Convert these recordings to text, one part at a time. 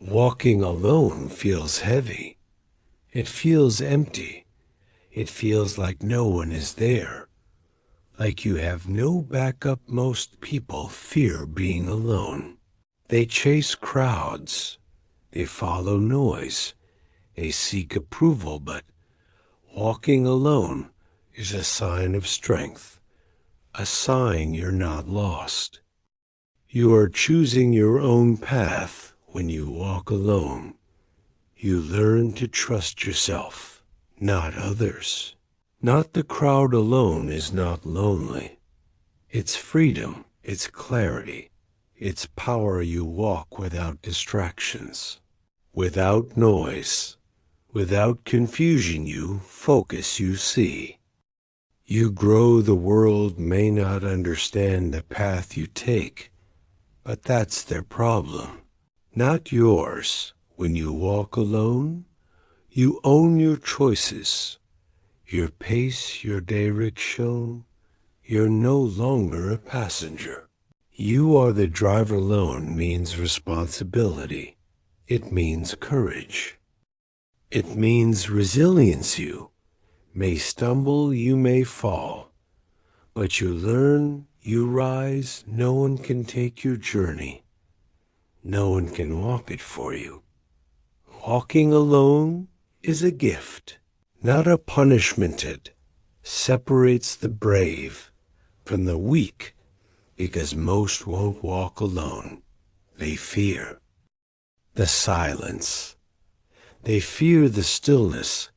Walking alone feels heavy. It feels empty. It feels like no one is there. Like you have no backup. Most people fear being alone. They chase crowds. They follow noise. They seek approval, but walking alone is a sign of strength, a sign you're not lost. You are choosing your own path when you walk alone. You learn to trust yourself, not others. Not the crowd alone is not lonely. It's freedom, it's clarity, it's power. You walk without distractions, without noise, without confusion. You focus, you see. You grow. The world may not understand the path you take, but that's their problem, not yours. When you walk alone, you own your choices, your pace, your direction. You're no longer a passenger. You are the driver. Alone means responsibility. It means courage. It means resilience. You may stumble, you may fall, but you learn, you rise. No one can take your journey. No one can walk it for you. Walking alone is a gift, not a punishment. It separates the brave from the weak, because most won't walk alone. They fear the silence. They fear the stillness,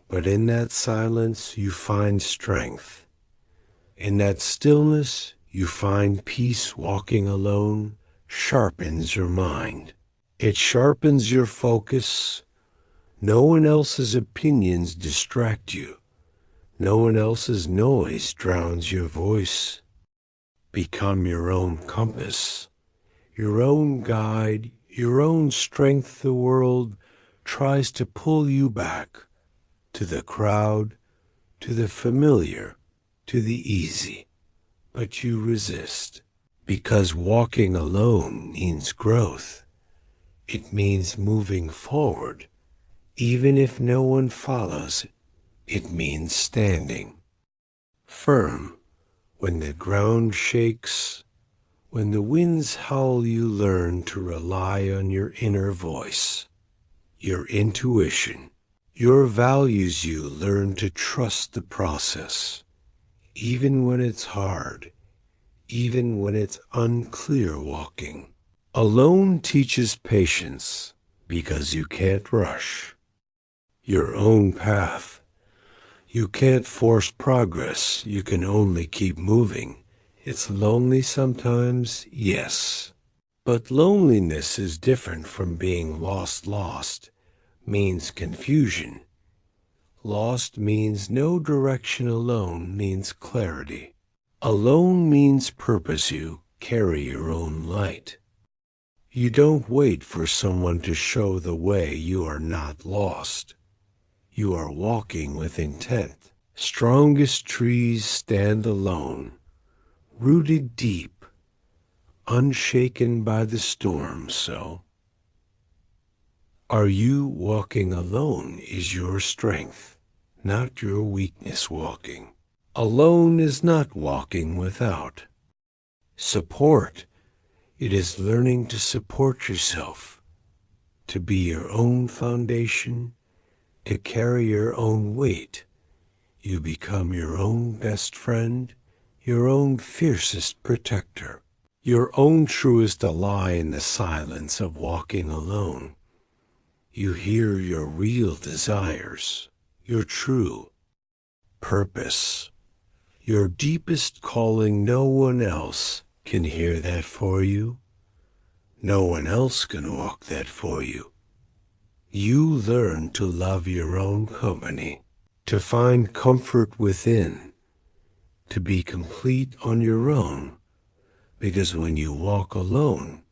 but in that silence you find strength. In that stillness you find peace. Walking alone sharpens your mind. It sharpens your focus. No one else's opinions distract you. No one else's noise drowns your voice. Become your own compass, your own guide, your own strength. The world tries to pull you back to the crowd, to the familiar, to the easy, but you resist, because walking alone means growth. It means moving forward, even if no one follows. It means standing firm when the ground shakes, when the winds howl. You learn to rely on your inner voice, your intuition, your values. You learn to trust the process, even when it's hard, even when it's unclear. Walking alone teaches patience, because you can't rush your own path. You can't force progress. You can only keep moving. It's lonely sometimes, yes, but loneliness is different from being lost. Lost means confusion. Lost means no direction. Alone means clarity. Alone means purpose. You carry your own light. You don't wait for someone to show the way. You are not lost. You are walking with intent. Strongest trees stand alone, rooted deep, unshaken by the storm. So, are you walking alone? Is your strength, not your weakness. Walking alone is not walking without support. It is learning to support yourself, to be your own foundation, to carry your own weight. You become your own best friend, your own fiercest protector, your own truest ally. In the silence of walking alone, you hear your real desires, your true purpose, your deepest calling. No one else can hear that for you. No one else can walk that for you. You learn to love your own company, to find comfort within, to be complete on your own, because when you walk alone,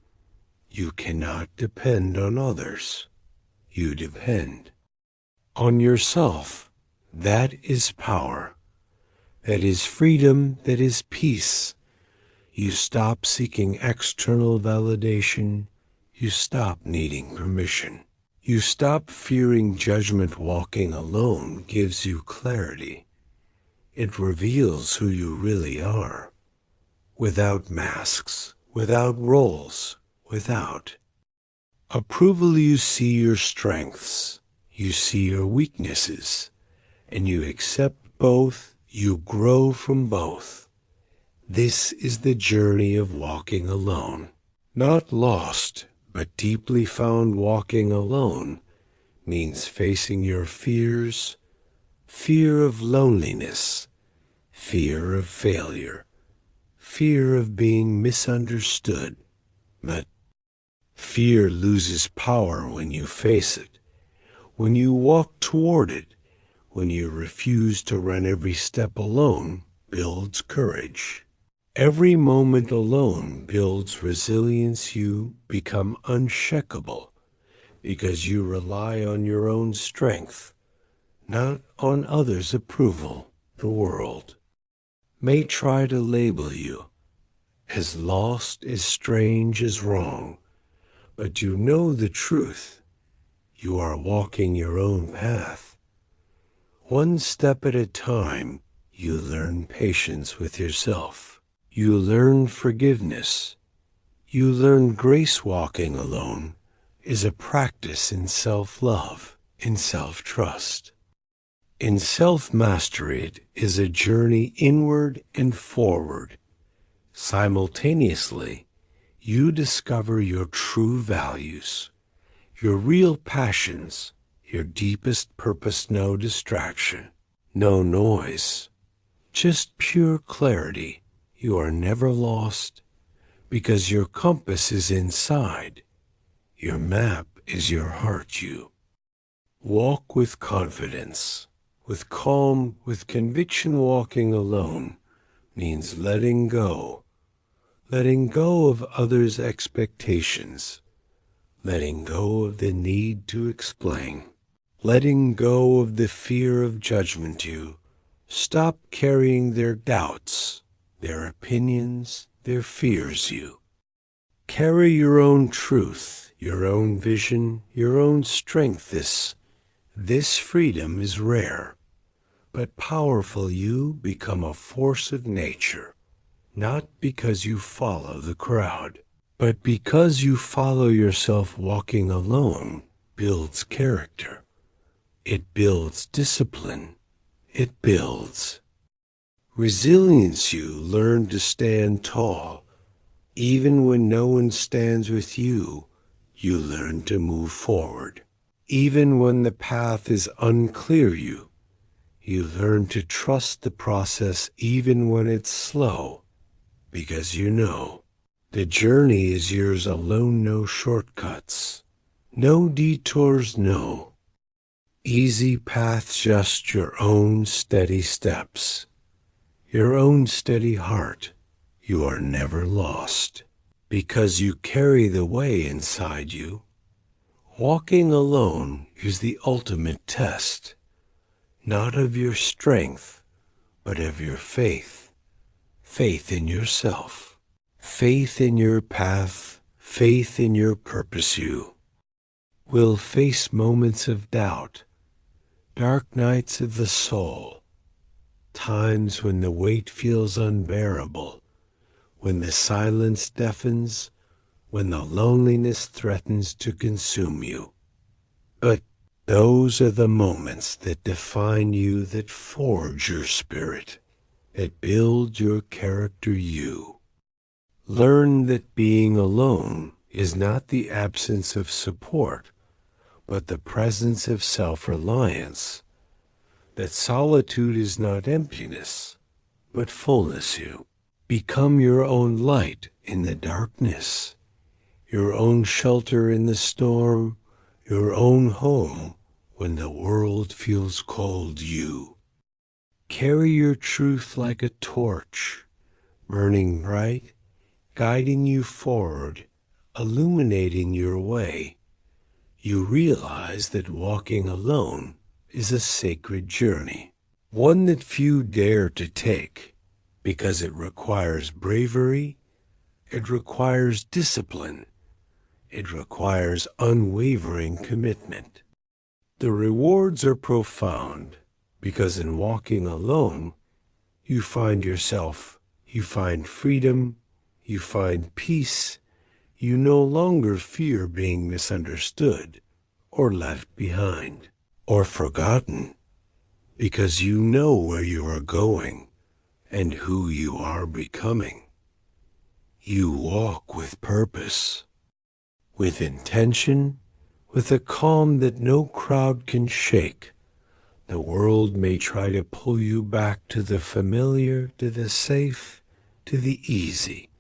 you cannot depend on others. You depend on yourself. That is power. That is freedom. That is peace. You stop seeking external validation. You stop needing permission. You stop fearing judgment. Walking alone gives you clarity. It reveals who you really are, without masks, without roles, without approval. You see your strengths, you see your weaknesses, and you accept both. You grow from both. This is the journey of walking alone. Not lost, but deeply found. Walking alone means facing your fears, fear of loneliness, fear of failure, fear of being misunderstood. But fear loses power when you face it, when you walk toward it, when you refuse to run. Every step alone builds courage. Every moment alone builds resilience. You become unshakable because you rely on your own strength, not on others' approval. The world may try to label you as lost, as strange, as wrong, but you know the truth. You are walking your own path. One step at a time, you learn patience with yourself. You learn forgiveness. You learn grace. Walking alone is a practice in self-love, in self-trust. In self-mastery, it is a journey inward and forward. Simultaneously, you discover your true values, your real passions, your deepest purpose. No distraction, no noise, just pure clarity. You are never lost because your compass is inside. Your map is your heart. You walk with confidence, with calm, with conviction. Walking alone means letting go of others' expectations, letting go of the need to explain, letting go of the fear of judgment. You stop carrying their doubts, their opinions, their fears. You carry your own truth, your own vision, your own strength. This freedom is rare, but powerful. You become a force of nature, not because you follow the crowd, but because you follow yourself. Walking alone builds character. It builds discipline. It builds resilience. You learn to stand tall. Even when no one stands with you, you learn to move forward. Even when the path is unclear, you learn to trust the process. Even when it's slow, because you know the journey is yours alone. No shortcuts, no detours, no easy paths, just your own steady steps, your own steady heart. You are never lost because you carry the way inside you. Walking alone is the ultimate test, not of your strength, but of your faith. Faith in yourself, faith in your path, faith in your purpose. You will face moments of doubt, dark nights of the soul, times when the weight feels unbearable, when the silence deafens, when the loneliness threatens to consume you. But those are the moments that define you, that forge your spirit, that build your character. You learn that being alone is not the absence of support, but the presence of self-reliance, that solitude is not emptiness, but fullness. You become your own light in the darkness, your own shelter in the storm, your own home when the world feels cold. You carry your truth like a torch, burning bright, guiding you forward, illuminating your way. You realize that walking alone is a sacred journey, one that few dare to take, because it requires bravery, it requires discipline, It requires unwavering commitment. The rewards are profound because in walking alone, you find yourself, you find freedom, you find peace. You no longer fear being misunderstood or left behind or forgotten because you know where you are going and who you are becoming. You walk with purpose, with intention, with a calm that no crowd can shake. The world may try to pull you back to the familiar, to the safe, to the easy,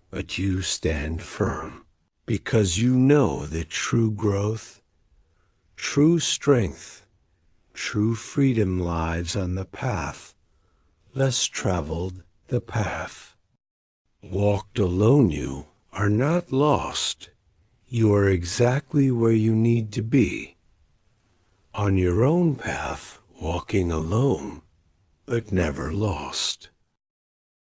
but you stand firm because you know that true growth, true strength, true freedom lies on the path less traveled, the path. Walked alone, you are not lost. You are exactly where you need to be. On your own path, walking alone, but never lost.